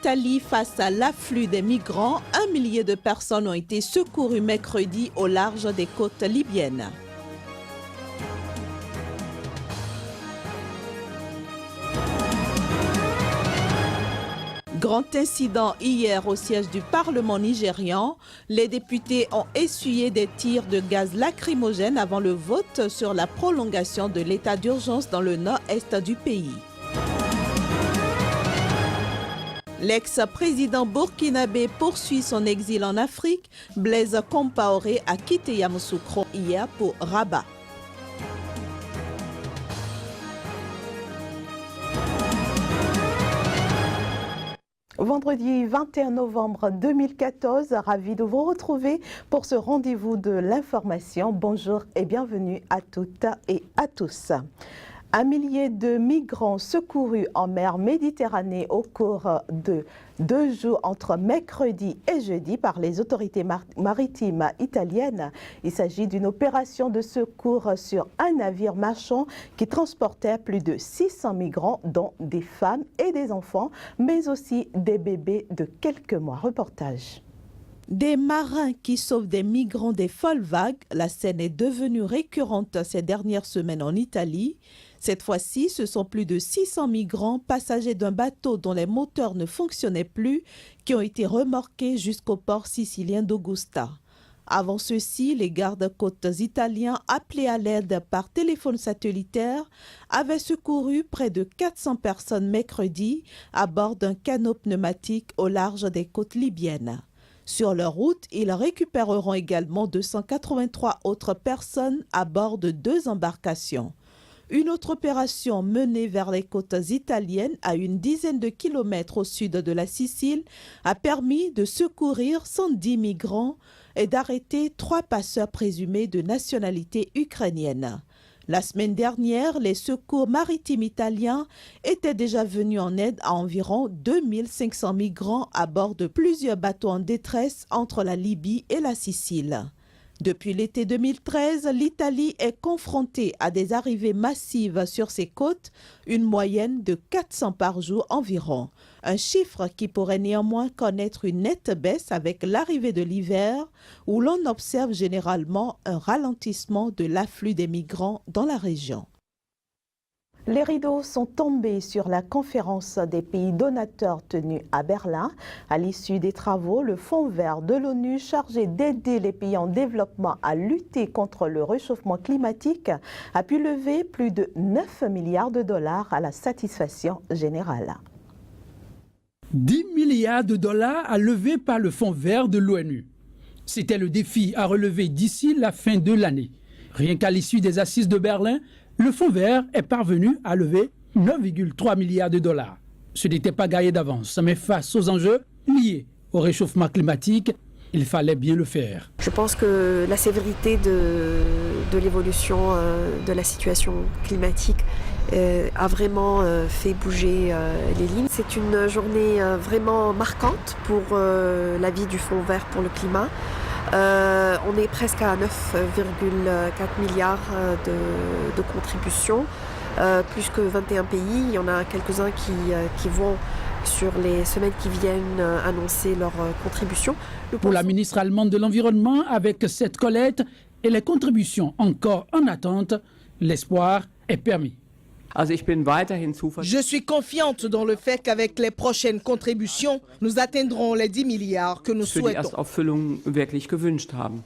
Italie, face à l'afflux des migrants, 1 millier de personnes ont été secourues mercredi au large des côtes libyennes. Grand incident hier au siège du Parlement nigérian. Les députés ont essuyé des tirs de gaz lacrymogène avant le vote sur la prolongation de l'état d'urgence dans le nord-est du pays. L'ex-président burkinabé poursuit son exil en Afrique. Blaise Compaoré a quitté Yamoussoukro hier pour Rabat. Vendredi 21 novembre 2014, ravi de vous retrouver pour ce rendez-vous de l'information. Bonjour et bienvenue à toutes et à tous. 1 millier de migrants secourus en mer Méditerranée au cours de 2 jours entre mercredi et jeudi par les autorités maritimes italiennes. Il s'agit d'une opération de secours sur un navire marchand qui transportait plus de 600 migrants, dont des femmes et des enfants, mais aussi des bébés de quelques mois. Reportage. Des marins qui sauvent des migrants des folles vagues, la scène est devenue récurrente ces dernières semaines en Italie. Cette fois-ci, ce sont plus de 600 migrants passagers d'un bateau dont les moteurs ne fonctionnaient plus qui ont été remorqués jusqu'au port sicilien d'Augusta. Avant ceci, les gardes-côtes italiens, appelés à l'aide par téléphone satellitaire, avaient secouru près de 400 personnes mercredi à bord d'un canot pneumatique au large des côtes libyennes. Sur leur route, ils récupéreront également 283 autres personnes à bord de 2 embarcations. Une autre opération menée vers les côtes italiennes à une dizaine de kilomètres au sud de la Sicile a permis de secourir 110 migrants et d'arrêter 3 passeurs présumés de nationalité ukrainienne. La semaine dernière, les secours maritimes italiens étaient déjà venus en aide à environ 2500 migrants à bord de plusieurs bateaux en détresse entre la Libye et la Sicile. Depuis l'été 2013, l'Italie est confrontée à des arrivées massives sur ses côtes, une moyenne de 400 par jour environ. Un chiffre qui pourrait néanmoins connaître une nette baisse avec l'arrivée de l'hiver, où l'on observe généralement un ralentissement de l'afflux des migrants dans la région. Les rideaux sont tombés sur la conférence des pays donateurs tenue à Berlin. À l'issue des travaux, le Fonds vert de l'ONU chargé d'aider les pays en développement à lutter contre le réchauffement climatique a pu lever plus de 9 milliards de dollars à la satisfaction générale. 10 milliards de dollars à lever par le Fonds vert de l'ONU. C'était le défi à relever d'ici la fin de l'année. Rien qu'à l'issue des assises de Berlin, le Fonds vert est parvenu à lever 9,3 milliards de dollars. Ce n'était pas gagné d'avance, mais face aux enjeux liés au réchauffement climatique, il fallait bien le faire. Je pense que la sévérité de l'évolution de la situation climatique a vraiment fait bouger les lignes. C'est une journée vraiment marquante pour la vie du Fonds vert pour le climat. On est presque à 9,4 milliards de contributions, plus que 21 pays. Il y en a quelques-uns qui vont, sur les semaines qui viennent, annoncer leurs contributions. Pour la ministre allemande de l'Environnement, avec cette collecte et les contributions encore en attente, l'espoir est permis. Je suis confiante dans le fait qu'avec les prochaines contributions, nous atteindrons les 10 milliards que nous souhaitons.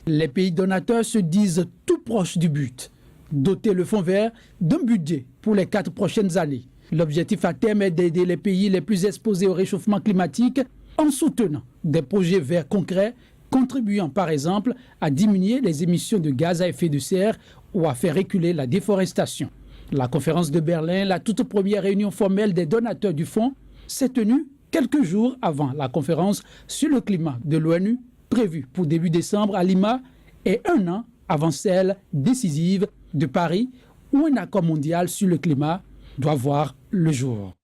Les pays donateurs se disent tout proches du but, doter le Fonds vert d'un budget pour les 4 prochaines années. L'objectif à terme est d'aider les pays les plus exposés au réchauffement climatique en soutenant des projets verts concrets, contribuant par exemple à diminuer les émissions de gaz à effet de serre ou à faire reculer la déforestation. La conférence de Berlin, la toute première réunion formelle des donateurs du fonds, s'est tenue quelques jours avant la conférence sur le climat de l'ONU, prévue pour début décembre à Lima, et 1 an avant celle décisive de Paris, où un accord mondial sur le climat doit voir le jour.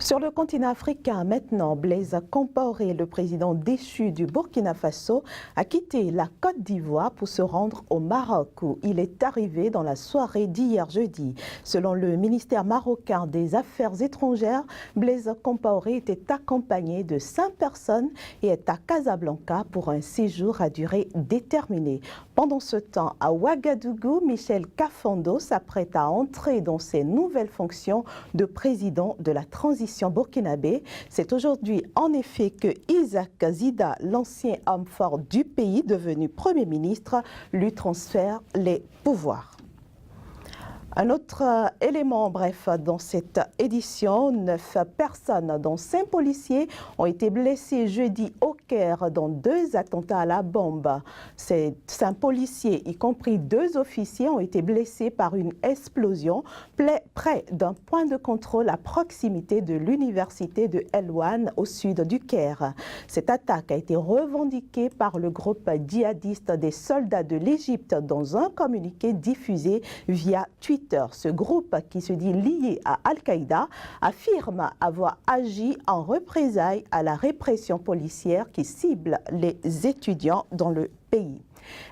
Sur le continent africain, maintenant, Blaise Compaoré, le président déchu du Burkina Faso, a quitté la Côte d'Ivoire pour se rendre au Maroc, où il est arrivé dans la soirée d'hier jeudi. Selon le ministère marocain des Affaires étrangères, Blaise Compaoré était accompagné de 5 personnes et est à Casablanca pour un séjour à durée déterminée. Pendant ce temps, à Ouagadougou, Michel Kafando s'apprête à entrer dans ses nouvelles fonctions de président de la transition burkinabé. C'est aujourd'hui en effet que Isaac Zida, l'ancien homme fort du pays devenu Premier ministre, lui transfère les pouvoirs. Un autre élément, bref, dans cette édition, 9 personnes, dont 5 policiers, ont été blessés jeudi au Caire dans 2 attentats à la bombe. Ces 5 policiers, y compris 2 officiers, ont été blessés par une explosion près d'un point de contrôle à proximité de l'université de Helwan au sud du Caire. Cette attaque a été revendiquée par le groupe djihadiste des soldats de l'Égypte dans un communiqué diffusé via Twitter. Ce groupe, qui se dit lié à Al-Qaïda, affirme avoir agi en représailles à la répression policière qui cible les étudiants dans le pays.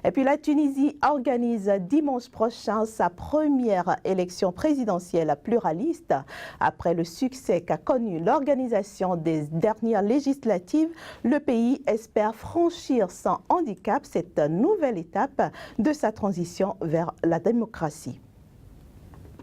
Et puis la Tunisie organise dimanche prochain sa première élection présidentielle pluraliste. Après le succès qu'a connu l'organisation des dernières législatives, le pays espère franchir sans handicap cette nouvelle étape de sa transition vers la démocratie.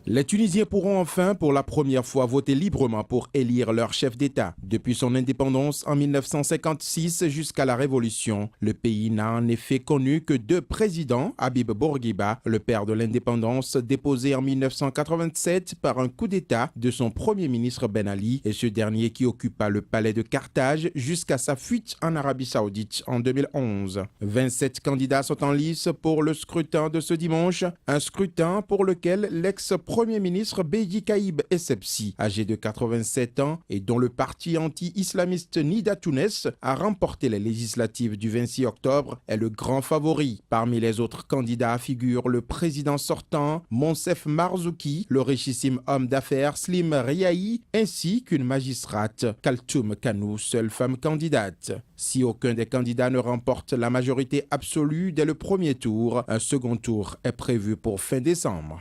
Les Tunisiens pourront enfin pour la première fois voter librement pour élire leur chef d'État. Depuis son indépendance en 1956 jusqu'à la Révolution, le pays n'a en effet connu que 2 présidents, Habib Bourguiba, le père de l'indépendance, déposé en 1987 par un coup d'État de son premier ministre Ben Ali, et ce dernier qui occupa le palais de Carthage jusqu'à sa fuite en Arabie Saoudite en 2011. 27 candidats sont en lice pour le scrutin de ce dimanche, un scrutin pour lequel l'ex-premier ministre Beji Caïb Essebsi, âgé de 87 ans et dont le parti anti-islamiste Nida Tounes a remporté les législatives du 26 octobre, est le grand favori. Parmi les autres candidats figurent le président sortant Monsef Marzouki, le richissime homme d'affaires Slim Riahi, ainsi qu'une magistrate, Kaltoum Kanou, seule femme candidate. Si aucun des candidats ne remporte la majorité absolue dès le premier tour, un second tour est prévu pour fin décembre.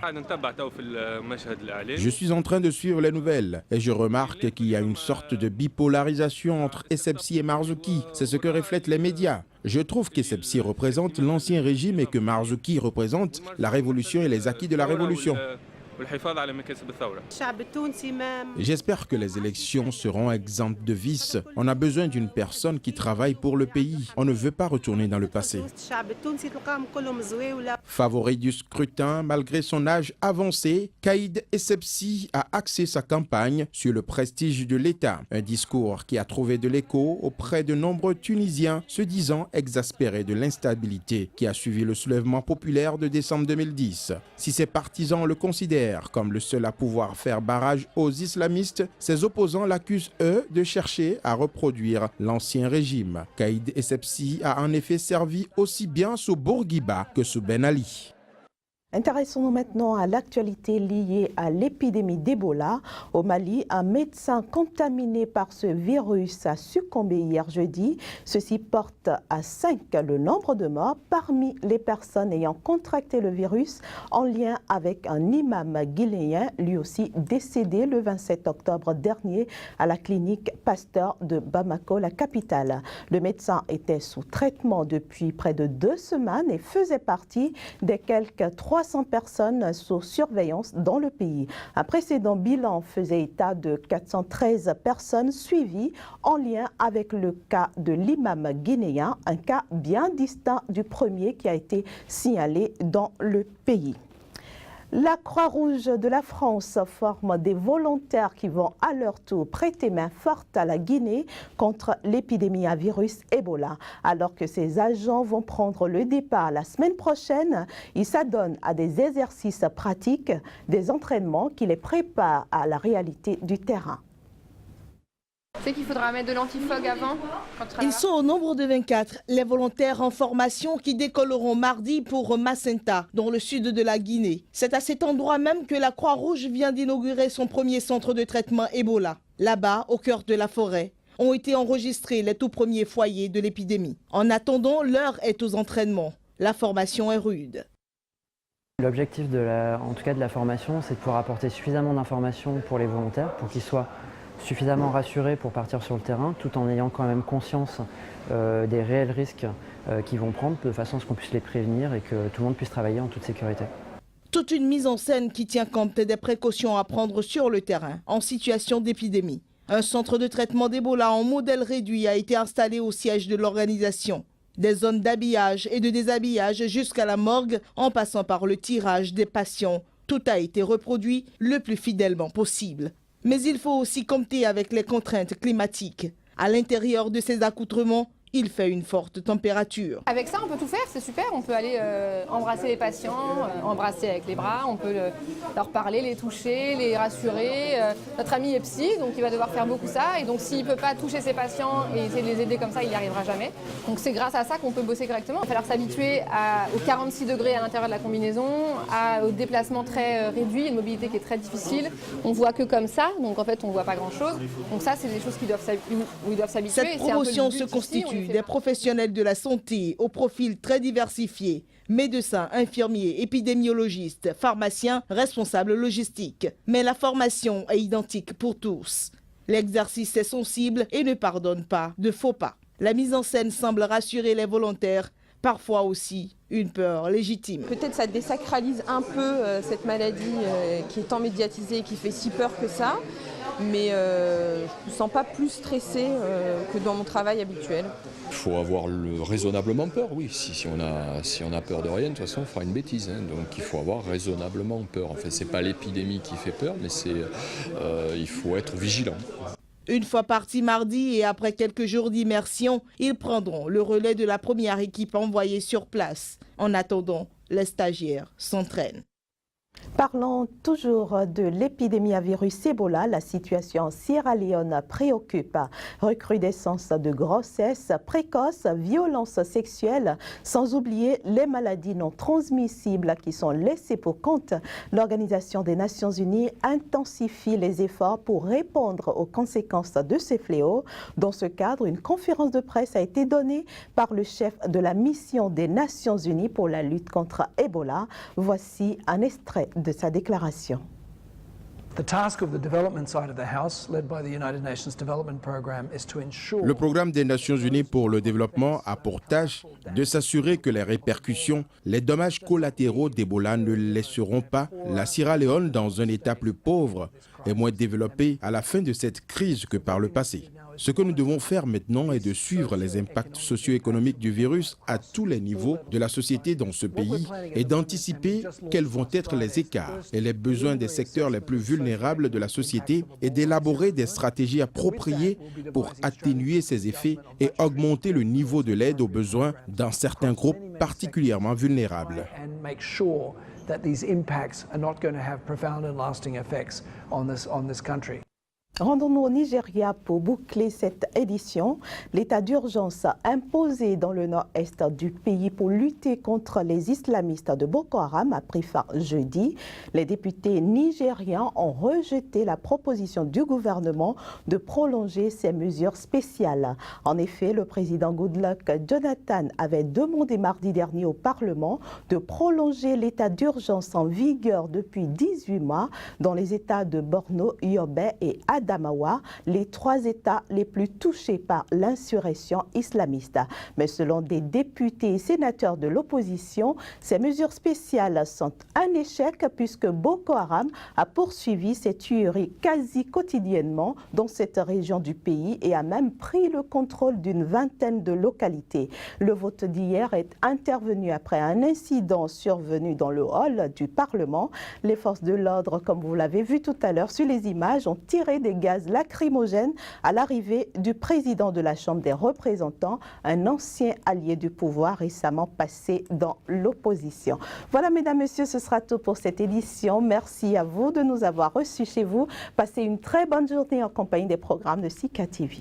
Je suis en train de suivre les nouvelles et je remarque qu'il y a une sorte de bipolarisation entre Essebsi et Marzouki. C'est ce que reflètent les médias. Je trouve qu'Essebsi représente l'ancien régime et que Marzouki représente la révolution et les acquis de la révolution. J'espère que les élections seront exemptes de vices. On a besoin d'une personne qui travaille pour le pays. On ne veut pas retourner dans le passé. Favori du scrutin, malgré son âge avancé, Caïd Essebsi a axé sa campagne sur le prestige de l'État. Un discours qui a trouvé de l'écho auprès de nombreux Tunisiens se disant exaspérés de l'instabilité qui a suivi le soulèvement populaire de décembre 2010. Si ses partisans le considèrent comme le seul à pouvoir faire barrage aux islamistes, ses opposants l'accusent, eux, de chercher à reproduire l'ancien régime. Caïd Essebsi a en effet servi aussi bien sous Bourguiba que sous Ben Ali. Intéressons-nous maintenant à l'actualité liée à l'épidémie d'Ebola. Au Mali, un médecin contaminé par ce virus a succombé hier jeudi. Ceci porte à 5 le nombre de morts parmi les personnes ayant contracté le virus en lien avec un imam guinéen, lui aussi décédé le 27 octobre dernier à la clinique Pasteur de Bamako, la capitale. Le médecin était sous traitement depuis près de 2 semaines et faisait partie des quelques 300 personnes sous surveillance dans le pays. Un précédent bilan faisait état de 413 personnes suivies en lien avec le cas de l'imam guinéen, un cas bien distinct du premier qui a été signalé dans le pays. La Croix-Rouge de la France forme des volontaires qui vont à leur tour prêter main forte à la Guinée contre l'épidémie à virus Ebola. Alors que ces agents vont prendre le départ la semaine prochaine, ils s'adonnent à des exercices pratiques, des entraînements qui les préparent à la réalité du terrain. Tu sais qu'il faudra mettre de l'antifog avant quand tu seras Ils là-bas. sont au nombre de 24, les volontaires en formation qui décolleront mardi pour Macenta, dans le sud de la Guinée. C'est à cet endroit même que la Croix-Rouge vient d'inaugurer son premier centre de traitement Ebola. Là-bas, au cœur de la forêt, ont été enregistrés les tout premiers foyers de l'épidémie. En attendant, l'heure est aux entraînements. La formation est rude. L'objectif de la formation, c'est de pouvoir apporter suffisamment d'informations pour les volontaires, pour qu'ils soient suffisamment rassurés pour partir sur le terrain, tout en ayant quand même conscience des réels risques qu'ils vont prendre, de façon à ce qu'on puisse les prévenir et que tout le monde puisse travailler en toute sécurité. Toute une mise en scène qui tient compte des précautions à prendre sur le terrain en situation d'épidémie. Un centre de traitement d'Ebola en modèle réduit a été installé au siège de l'organisation. Des zones d'habillage et de déshabillage jusqu'à la morgue, en passant par le tirage des patients. Tout a été reproduit le plus fidèlement possible. Mais il faut aussi compter avec les contraintes climatiques. À l'intérieur de ces accoutrements, il fait une forte température. Avec ça, on peut tout faire, c'est super. On peut aller embrasser les patients, embrasser avec les bras, on peut leur parler, les toucher, les rassurer. Notre ami est psy, donc il va devoir faire beaucoup ça. Et donc s'il ne peut pas toucher ses patients et essayer de les aider comme ça, il n'y arrivera jamais. Donc c'est grâce à ça qu'on peut bosser correctement. Il va falloir s'habituer aux 46 degrés à l'intérieur de la combinaison, au déplacement très réduit, une mobilité qui est très difficile. On ne voit que comme ça, donc en fait on ne voit pas grand-chose. Donc ça, c'est des choses où ils doivent s'habituer. Cette promotion se constitue des professionnels de la santé au profil très diversifié. Médecins, infirmiers, épidémiologistes, pharmaciens, responsables logistiques. Mais la formation est identique pour tous. L'exercice est sensible et ne pardonne pas de faux pas. La mise en scène semble rassurer les volontaires, parfois aussi une peur légitime. Peut-être ça désacralise un peu cette maladie qui est tant médiatisée et qui fait si peur que ça. Mais je ne me sens pas plus stressée que dans mon travail habituel. Il faut avoir raisonnablement peur, oui. Si on a peur de rien, de toute façon, on fera une bêtise. Donc il faut avoir raisonnablement peur. En fait, ce n'est pas l'épidémie qui fait peur, mais il faut être vigilant. Une fois partis mardi et après quelques jours d'immersion, ils prendront le relais de la première équipe envoyée sur place. En attendant, les stagiaires s'entraînent. Parlons toujours de l'épidémie à virus Ebola. La situation en Sierra Leone préoccupe. Recrudescence de grossesse précoce, violences sexuelles, sans oublier les maladies non transmissibles qui sont laissées pour compte. L'Organisation des Nations Unies intensifie les efforts pour répondre aux conséquences de ces fléaux. Dans ce cadre, une conférence de presse a été donnée par le chef de la mission des Nations Unies pour la lutte contre Ebola. Voici un extrait de sa déclaration. Le programme des Nations Unies pour le développement a pour tâche de s'assurer que les répercussions, les dommages collatéraux d'Ebola ne laisseront pas la Sierra Leone dans un état plus pauvre et moins développé à la fin de cette crise que par le passé. Ce que nous devons faire maintenant est de suivre les impacts socio-économiques du virus à tous les niveaux de la société dans ce pays et d'anticiper quels vont être les écarts et les besoins des secteurs les plus vulnérables de la société et d'élaborer des stratégies appropriées pour atténuer ces effets et augmenter le niveau de l'aide aux besoins dans certains groupes particulièrement vulnérables. Rendons-nous au Nigeria pour boucler cette édition. L'état d'urgence imposé dans le nord-est du pays pour lutter contre les islamistes de Boko Haram a pris fin jeudi. Les députés nigérians ont rejeté la proposition du gouvernement de prolonger ces mesures spéciales. En effet, le président Goodluck Jonathan avait demandé mardi dernier au Parlement de prolonger l'état d'urgence en vigueur depuis 18 mois dans les États de Borno, Yobe et Adamawa, les 3 États les plus touchés par l'insurrection islamiste. Mais selon des députés et sénateurs de l'opposition, ces mesures spéciales sont un échec puisque Boko Haram a poursuivi ses tueries quasi quotidiennement dans cette région du pays et a même pris le contrôle d'une vingtaine de localités. Le vote d'hier est intervenu après un incident survenu dans le hall du Parlement. Les forces de l'ordre, comme vous l'avez vu tout à l'heure sur les images, ont tiré des gaz lacrymogène à l'arrivée du président de la Chambre des représentants, un ancien allié du pouvoir récemment passé dans l'opposition. Voilà, mesdames, messieurs, ce sera tout pour cette édition. Merci à vous de nous avoir reçus chez vous. Passez une très bonne journée en compagnie des programmes de Sika TV.